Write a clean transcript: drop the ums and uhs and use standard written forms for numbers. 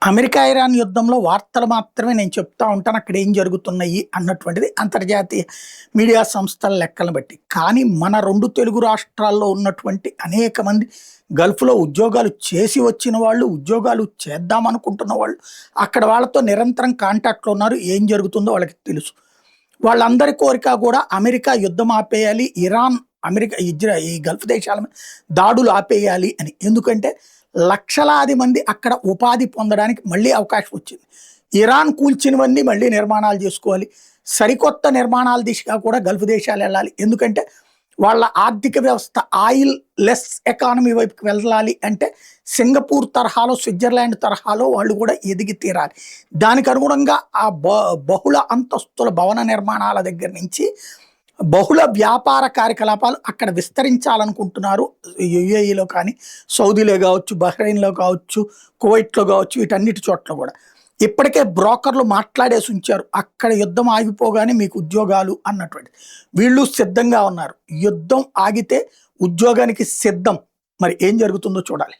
America Iran యుద్ధంలో వార్తలు మాత్రమే నేను చెప్తా ఉంటాను. అక్కడ ఏం జరుగుతున్నాయి అన్నటువంటిది అంతర్జాతీయ మీడియా సంస్థల లెక్కలను బట్టి. కానీ మన 2 తెలుగు రాష్ట్రాల్లో ఉన్నటువంటి అనేక మంది గల్ఫ్‌లో ఉద్యోగాలు చేసి వచ్చిన వాళ్ళు, ఉద్యోగాలు చేద్దామనుకుంటున్న వాళ్ళు, అక్కడ వాళ్ళతో నిరంతరం కాంటాక్ట్‌లో ఉన్నారు. ఏం జరుగుతుందో వాళ్ళకి తెలుసు. వాళ్ళందరి కోరిక కూడా అమెరికా యుద్ధం ఆపేయాలి. ఇరాన్, అమెరికా, ఈ గల్ఫ్ దేశాల మీద దాడులు ఆపేయాలి అని. ఎందుకంటే లక్షలాది మంది అక్కడ ఉపాధి పొందడానికి మళ్ళీ అవకాశం వచ్చింది. ఇరాన్ కూల్చినవన్నీ మళ్ళీ నిర్మాణాలు చేసుకోవాలి. సరికొత్త నిర్మాణాల దిశగా కూడా గల్ఫ్ దేశాలు వెళ్ళాలి. ఎందుకంటే వాళ్ళ ఆర్థిక వ్యవస్థ ఆయిల్ లెస్ ఎకానమీ వైపుకి వెళ్ళాలి అంటే సింగపూర్ తరహాలో, స్విట్జర్లాండ్ తరహాలో వాళ్ళు కూడా ఎదిగి తీరాలి. దానికి అనుగుణంగా ఆ బహుళ అంతస్తుల భవన నిర్మాణాల దగ్గర నుంచి బహుళ వ్యాపార కార్యకలాపాలు అక్కడ విస్తరించాలనుకుంటున్నారు. యుఏఈలో కానీ, సౌదీలో కావచ్చు, బహ్రెయిన్‌లో కావచ్చు, కువైట్‌లో కావచ్చు, వీటన్నిటి చోట్ల కూడా. ఇప్పటికే బ్రోకర్లు మాట్లాడేసి ఉంచారు. అక్కడ యుద్ధం ఆగిపోగానే మీకు ఉద్యోగాలు అన్నటువంటి. వీళ్ళు సిద్ధంగా ఉన్నారు. యుద్ధం ఆగితే ఉద్యోగానికి సిద్ధం. మరి ఏం జరుగుతుందో చూడాలి.